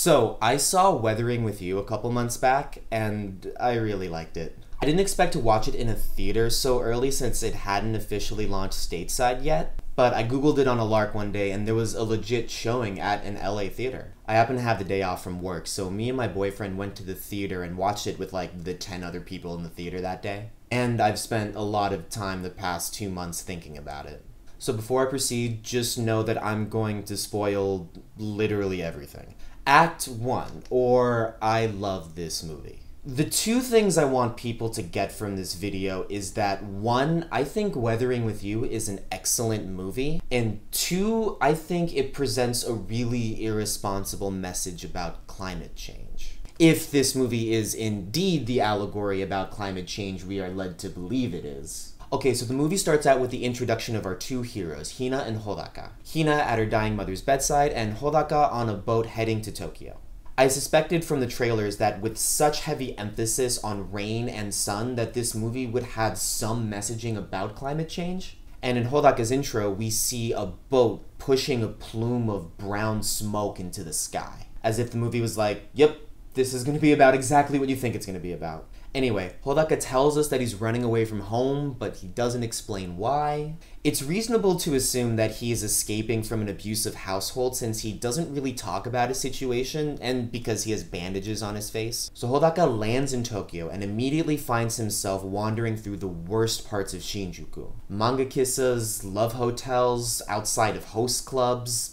So, I saw Weathering with You a couple months back, and I really liked it. I didn't expect to watch it in a theater so early since it hadn't officially launched stateside yet, but I googled it on a lark one day and there was a legit showing at an LA theater. I happened to have the day off from work, so me and my boyfriend went to the theater and watched it with like the 10 other people in the theater that day. And I've spent a lot of time the past 2 months thinking about it. So before I proceed, just know that I'm going to spoil literally everything. Act 1, or I love this movie. The two things I want people to get from this video is that 1, I think Weathering with You is an excellent movie, and 2, I think it presents a really irresponsible message about climate change. If this movie is indeed the allegory about climate change we are led to believe it is. Okay, so the movie starts out with the introduction of our two heroes, Hina and Hodaka. Hina at her dying mother's bedside, and Hodaka on a boat heading to Tokyo. I suspected from the trailers that with such heavy emphasis on rain and sun that this movie would have some messaging about climate change. And in Hodaka's intro, we see a boat pushing a plume of brown smoke into the sky. As if the movie was like, yep, this is going to be about exactly what you think it's going to be about. Anyway, Hodaka tells us that he's running away from home, but he doesn't explain why. It's reasonable to assume that he is escaping from an abusive household since he doesn't really talk about his situation, and because he has bandages on his face. So Hodaka lands in Tokyo and immediately finds himself wandering through the worst parts of Shinjuku. Manga kisses, love hotels, outside of host clubs,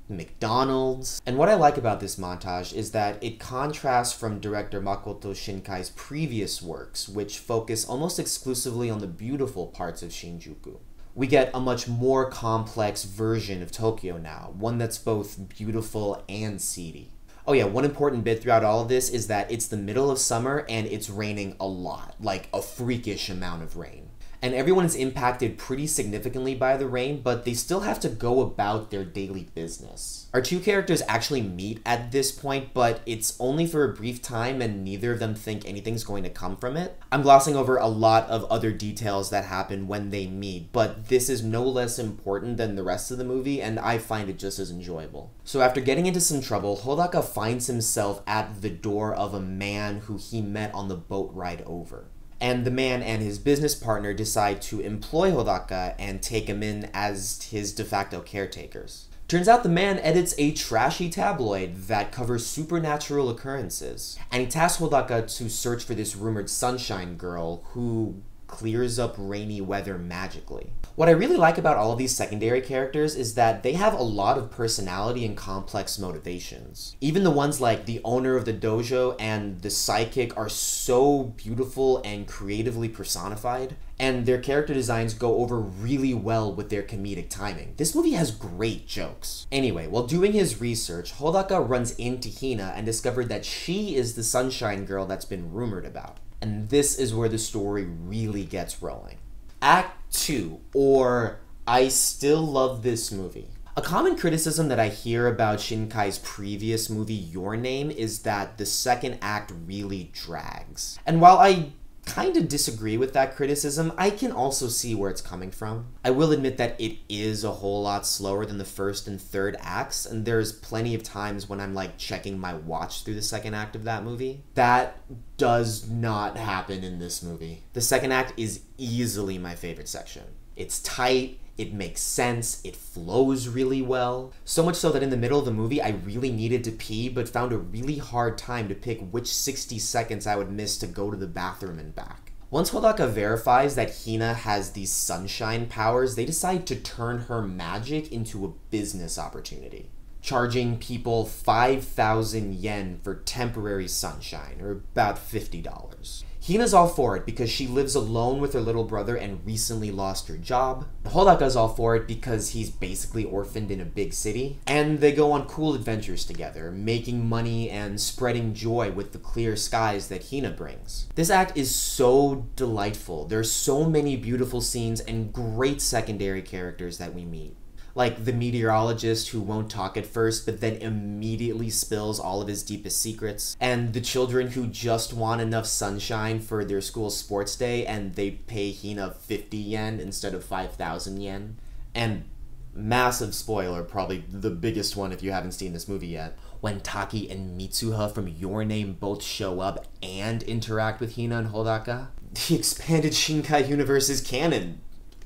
McDonald's. And what I like about this montage is that it contrasts from director Makoto Shinkai's previous works, which focus almost exclusively on the beautiful parts of Shinjuku. We get a much more complex version of Tokyo now, one that's both beautiful and seedy. Oh yeah, one important bit throughout all of this is that it's the middle of summer and it's raining a lot, like a freakish amount of rain. And everyone is impacted pretty significantly by the rain, but they still have to go about their daily business. Our two characters actually meet at this point, but it's only for a brief time and neither of them think anything's going to come from it. I'm glossing over a lot of other details that happen when they meet, but this is no less important than the rest of the movie, and I find it just as enjoyable. So after getting into some trouble, Hodaka finds himself at the door of a man who he met on the boat ride over. And the man and his business partner decide to employ Hodaka and take him in as his de facto caretakers. Turns out the man edits a trashy tabloid that covers supernatural occurrences, and he tasks Hodaka to search for this rumored sunshine girl who clears up rainy weather magically. What I really like about all of these secondary characters is that they have a lot of personality and complex motivations. Even the ones like the owner of the dojo and the psychic are so beautiful and creatively personified, and their character designs go over really well with their comedic timing. This movie has great jokes. Anyway, while doing his research, Hodaka runs into Hina and discovered that she is the sunshine girl that's been rumored about. And this is where the story really gets rolling. Act 2, or I still love this movie. A common criticism that I hear about Shinkai's previous movie, Your Name, is that the second act really drags. And while I kind of disagree with that criticism, I can also see where it's coming from. I will admit that it is a whole lot slower than the first and third acts, and there's plenty of times when I'm like checking my watch through the second act of that movie. That does not happen in this movie. The second act is easily my favorite section. It's tight, it makes sense, it flows really well. So much so that in the middle of the movie, I really needed to pee, but found a really hard time to pick which 60 seconds I would miss to go to the bathroom and back. Once Hodaka verifies that Hina has these sunshine powers, they decide to turn her magic into a business opportunity, charging people 5,000 yen for temporary sunshine, or about $50. Hina's all for it because she lives alone with her little brother and recently lost her job. Hodaka's all for it because he's basically orphaned in a big city. And they go on cool adventures together, making money and spreading joy with the clear skies that Hina brings. This act is so delightful. There's so many beautiful scenes and great secondary characters that we meet. Like the meteorologist who won't talk at first but then immediately spills all of his deepest secrets, and the children who just want enough sunshine for their school's sports day and they pay Hina 50 yen instead of 5,000 yen. And massive spoiler, probably the biggest one if you haven't seen this movie yet. when Taki and Mitsuha from Your Name both show up and interact with Hina and Hodaka. The expanded Shinkai universe is canon,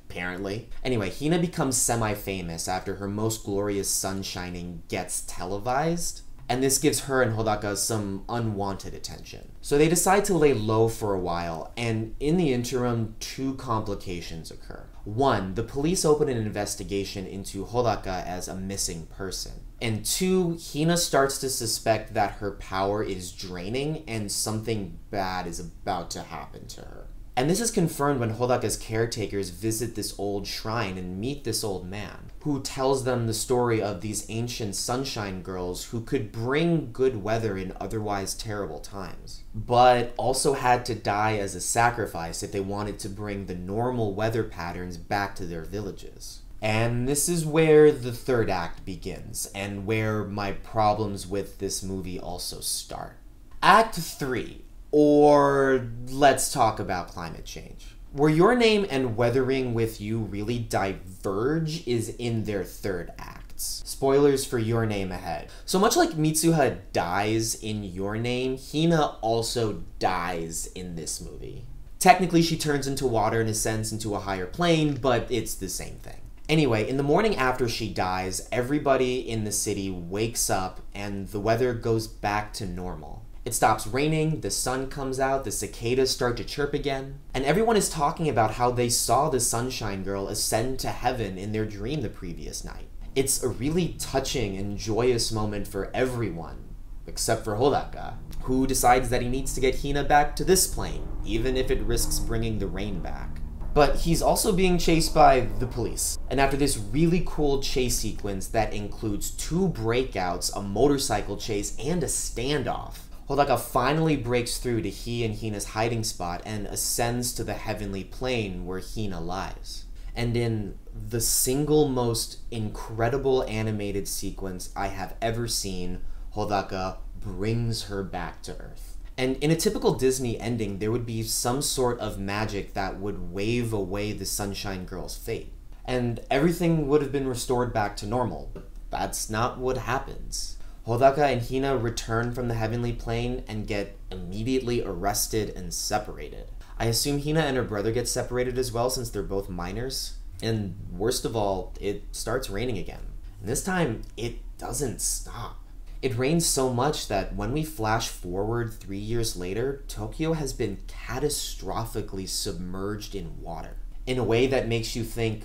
apparently. Anyway, Hina becomes semi-famous after her Most Glorious Sunshining gets televised, and this gives her and Hodaka some unwanted attention. So they decide to lay low for a while, and in the interim, two complications occur. One, the police open an investigation into Hodaka as a missing person. And two, Hina starts to suspect that her power is draining and something bad is about to happen to her. And this is confirmed when Hodaka's caretakers visit this old shrine and meet this old man, who tells them the story of these ancient sunshine girls who could bring good weather in otherwise terrible times, but also had to die as a sacrifice if they wanted to bring the normal weather patterns back to their villages. And this is where the third act begins, and where my problems with this movie also start. Act 3. Or let's talk about climate change. Where Your Name and Weathering With You really diverge is in their third acts. Spoilers for Your Name ahead. So much like Mitsuha dies in Your Name, Hina also dies in this movie. Technically, she turns into water and ascends into a higher plane, but it's the same thing. Anyway, in the morning after she dies, everybody in the city wakes up and the weather goes back to normal. It stops raining, the sun comes out, the cicadas start to chirp again, and everyone is talking about how they saw the Sunshine Girl ascend to heaven in their dream the previous night. It's a really touching and joyous moment for everyone, except for Hodaka, who decides that he needs to get Hina back to this plane, even if it risks bringing the rain back. But he's also being chased by the police. And after this really cool chase sequence that includes 2 breakouts, a motorcycle chase, and a standoff, Hodaka finally breaks through to he and Hina's hiding spot and ascends to the heavenly plane where Hina lies. And in the single most incredible animated sequence I have ever seen, Hodaka brings her back to Earth. And in a typical Disney ending, there would be some sort of magic that would wave away the Sunshine Girl's fate. And everything would have been restored back to normal. But that's not what happens. Hodaka and Hina return from the heavenly plane and get immediately arrested and separated. I assume Hina and her brother get separated as well since they're both minors. And worst of all, it starts raining again. And this time, it doesn't stop. It rains so much that when we flash forward 3 years later, Tokyo has been catastrophically submerged in water. In a way that makes you think,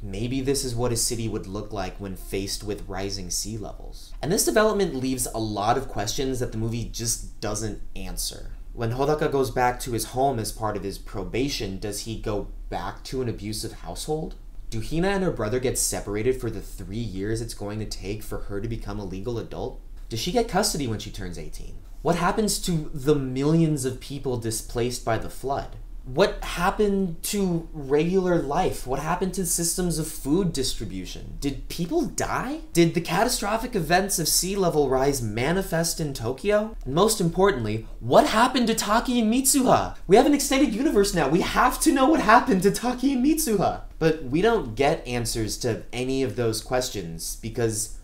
maybe this is what a city would look like when faced with rising sea levels. And this development leaves a lot of questions that the movie just doesn't answer. When Hodaka goes back to his home as part of his probation, does he go back to an abusive household? Do Hina and her brother get separated for the 3 years it's going to take for her to become a legal adult? Does she get custody when she turns 18? What happens to the millions of people displaced by the flood? What happened to regular life? What happened to systems of food distribution? Did people die? Did the catastrophic events of sea level rise manifest in Tokyo? And most importantly, what happened to Taki and Mitsuha? We have an extended universe now. We have to know what happened to Taki and Mitsuha. But we don't get answers to any of those questions because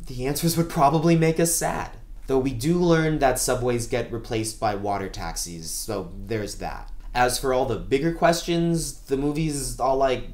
the answers would probably make us sad. Though we do learn that subways get replaced by water taxis, so there's that. As for all the bigger questions, the movie's all like,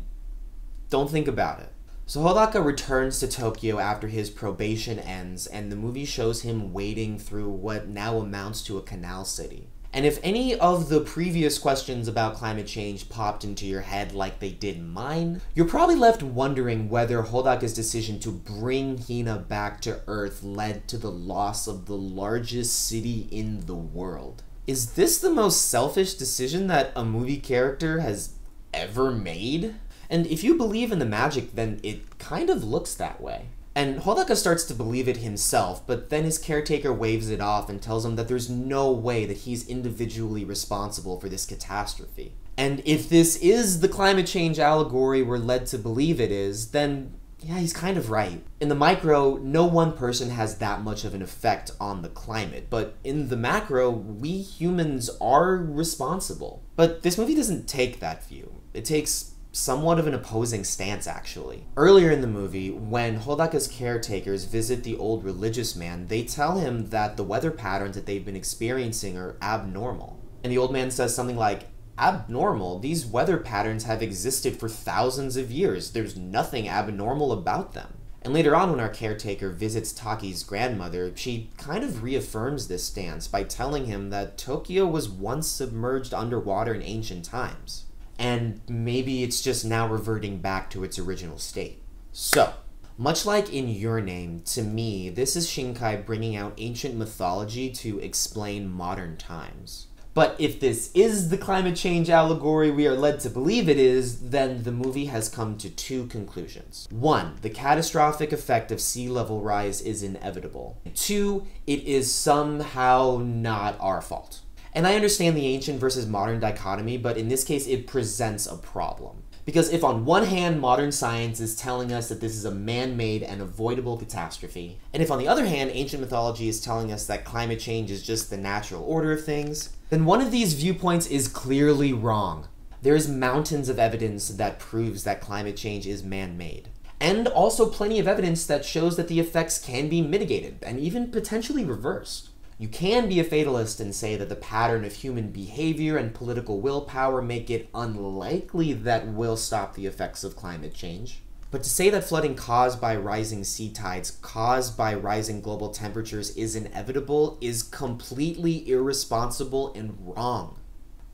don't think about it. So Hodaka returns to Tokyo after his probation ends, and the movie shows him wading through what now amounts to a canal city. And if any of the previous questions about climate change popped into your head like they did mine, you're probably left wondering whether Hodaka's decision to bring Hina back to Earth led to the loss of the largest city in the world. Is this the most selfish decision that a movie character has ever made? And if you believe in the magic, then it kind of looks that way. And Hodaka starts to believe it himself, but then his caretaker waves it off and tells him that there's no way that he's individually responsible for this catastrophe. And if this is the climate change allegory we're led to believe it is, then yeah, he's kind of right. In the micro, no one person has that much of an effect on the climate, but in the macro, we humans are responsible. But this movie doesn't take that view. It takes somewhat of an opposing stance, actually. Earlier in the movie, when Hodaka's caretakers visit the old religious man, they tell him that the weather patterns that they've been experiencing are abnormal. And the old man says something like, "Abnormal? These weather patterns have existed for thousands of years. There's nothing abnormal about them." And later on, when our caretaker visits Taki's grandmother, she kind of reaffirms this stance by telling him that Tokyo was once submerged underwater in ancient times. And maybe it's just now reverting back to its original state. So, much like in Your Name, to me, this is Shinkai bringing out ancient mythology to explain modern times. But if this is the climate change allegory we are led to believe it is, then the movie has come to two conclusions. One, the catastrophic effect of sea level rise is inevitable. Two, it is somehow not our fault. And I understand the ancient versus modern dichotomy, but in this case it presents a problem. Because if on one hand modern science is telling us that this is a man-made and avoidable catastrophe, and if on the other hand ancient mythology is telling us that climate change is just the natural order of things, then one of these viewpoints is clearly wrong. There is mountains of evidence that proves that climate change is man-made. And also plenty of evidence that shows that the effects can be mitigated, and even potentially reversed. You can be a fatalist and say that the pattern of human behavior and political willpower make it unlikely that we'll stop the effects of climate change. But to say that flooding caused by rising sea tides, caused by rising global temperatures is inevitable is completely irresponsible and wrong.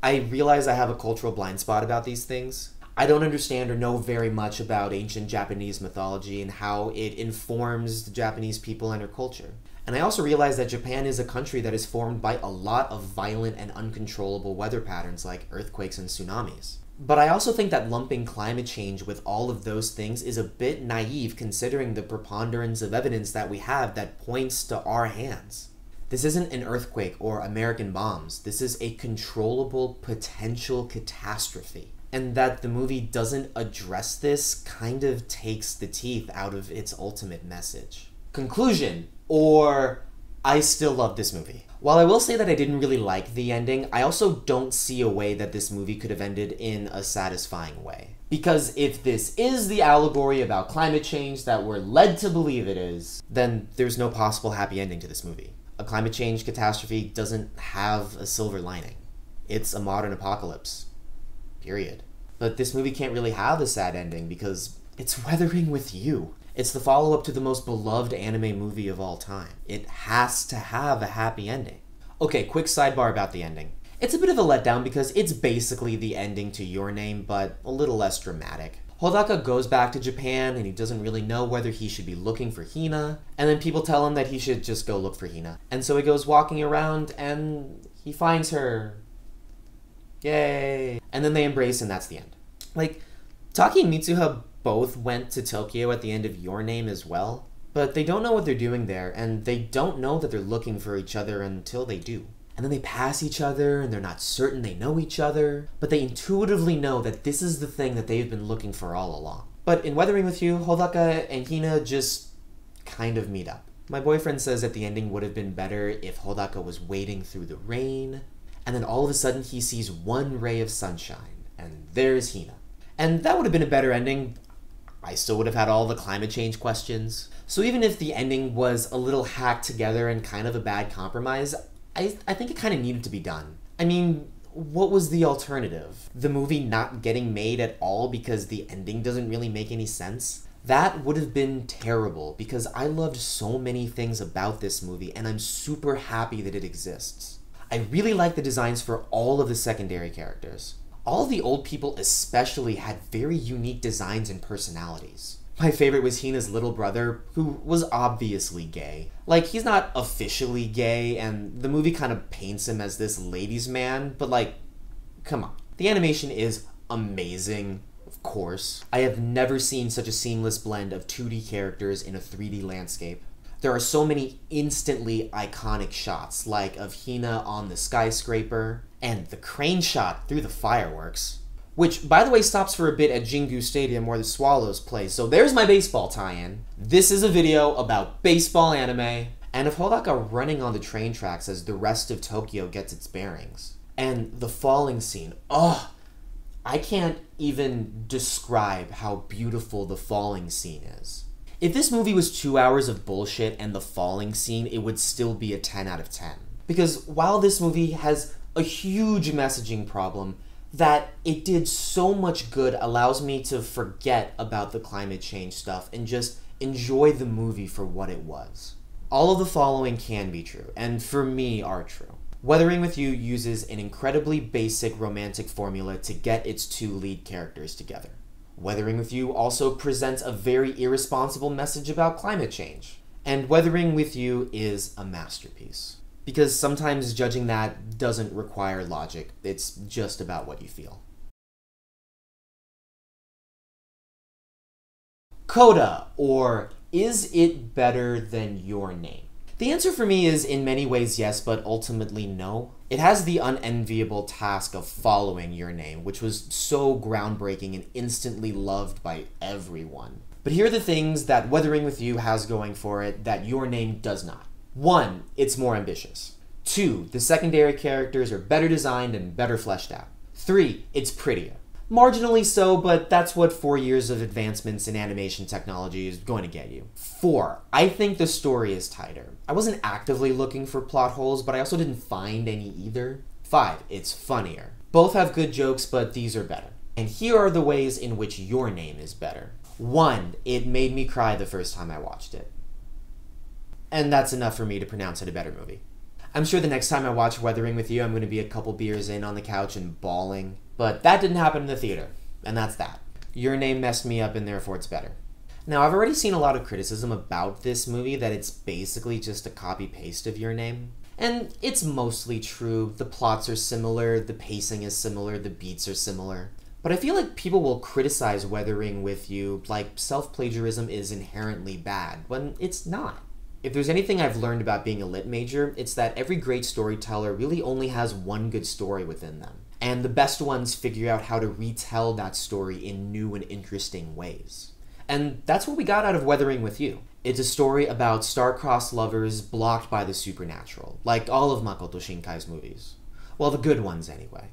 I realize I have a cultural blind spot about these things. I don't understand or know very much about ancient Japanese mythology and how it informs the Japanese people and their culture. And I also realize that Japan is a country that is formed by a lot of violent and uncontrollable weather patterns like earthquakes and tsunamis. But I also think that lumping climate change with all of those things is a bit naive considering the preponderance of evidence that we have that points to our hands. This isn't an earthquake or American bombs. This is a controllable potential catastrophe. And that the movie doesn't address this kind of takes the teeth out of its ultimate message. Conclusion, or I still love this movie. While I will say that I didn't really like the ending, I also don't see a way that this movie could have ended in a satisfying way. Because if this is the allegory about climate change that we're led to believe it is, then there's no possible happy ending to this movie. A climate change catastrophe doesn't have a silver lining. It's a modern apocalypse. Period. But this movie can't really have a sad ending because it's Weathering with You. It's the follow-up to the most beloved anime movie of all time. It has to have a happy ending. Okay, quick sidebar about the ending. It's a bit of a letdown because it's basically the ending to Your Name, but a little less dramatic. Hodaka goes back to Japan and he doesn't really know whether he should be looking for Hina, and then people tell him that he should just go look for Hina. And so he goes walking around and he finds her. Yay! And then they embrace and that's the end. Like, Taki and Mitsuha both went to Tokyo at the end of Your Name as well, but they don't know what they're doing there, and they don't know that they're looking for each other until they do. And then they pass each other, and they're not certain they know each other, but they intuitively know that this is the thing that they've been looking for all along. But in Weathering with You, Hodaka and Hina just kind of meet up. My boyfriend says that the ending would have been better if Hodaka was wading through the rain, and then all of a sudden he sees one ray of sunshine, and there's Hina. And that would have been a better ending. I still would have had all the climate change questions. So even if the ending was a little hacked together and kind of a bad compromise, I think it kind of needed to be done. I mean, what was the alternative? The movie not getting made at all because the ending doesn't really make any sense? That would have been terrible because I loved so many things about this movie and I'm super happy that it exists. I really like the designs for all of the secondary characters. All of the old people especially had very unique designs and personalities. My favorite was Hina's little brother, who was obviously gay. Like, he's not officially gay, and the movie kind of paints him as this ladies' man, but like, come on. The animation is amazing, of course. I have never seen such a seamless blend of 2D characters in a 3D landscape. There are so many instantly iconic shots, like of Hina on the skyscraper, and the crane shot through the fireworks, which, by the way, stops for a bit at Jingu Stadium where the Swallows play, so there's my baseball tie-in. This is a video about baseball anime, and of Hodaka running on the train tracks as the rest of Tokyo gets its bearings. And the falling scene, oh, I can't even describe how beautiful the falling scene is. If this movie was 2 hours of bullshit and the falling scene, it would still be a 10 out of 10. Because while this movie has a huge messaging problem, that it did so much good allows me to forget about the climate change stuff and just enjoy the movie for what it was. All of the following can be true, and for me are true. Weathering with You uses an incredibly basic romantic formula to get its two lead characters together. Weathering with You also presents a very irresponsible message about climate change. And Weathering with You is a masterpiece. Because sometimes judging that doesn't require logic, it's just about what you feel. Coda, or is it better than Your Name? The answer for me is in many ways yes, but ultimately no. It has the unenviable task of following Your Name, which was so groundbreaking and instantly loved by everyone. But here are the things that Weathering with You has going for it that Your Name does not. 1, it's more ambitious. 2, the secondary characters are better designed and better fleshed out. 3, it's prettier. Marginally so, but that's what 4 years of advancements in animation technology is going to get you. 4, I think the story is tighter. I wasn't actively looking for plot holes, but I also didn't find any either. 5, it's funnier. Both have good jokes, but these are better. And here are the ways in which Your Name is better. 1, it made me cry the first time I watched it. And that's enough for me to pronounce it a better movie. I'm sure the next time I watch Weathering with You, I'm going to be a couple beers in on the couch and bawling. But that didn't happen in the theater, and that's that. Your Name messed me up and therefore it's better. Now, I've already seen a lot of criticism about this movie that it's basically just a copy-paste of Your Name. And it's mostly true. The plots are similar, the pacing is similar, the beats are similar. But I feel like people will criticize Weathering with You like self-plagiarism is inherently bad, when it's not. If there's anything I've learned about being a lit major, it's that every great storyteller really only has one good story within them. And the best ones figure out how to retell that story in new and interesting ways. And that's what we got out of Weathering with You. It's a story about star-crossed lovers blocked by the supernatural, like all of Makoto Shinkai's movies. Well, the good ones anyway.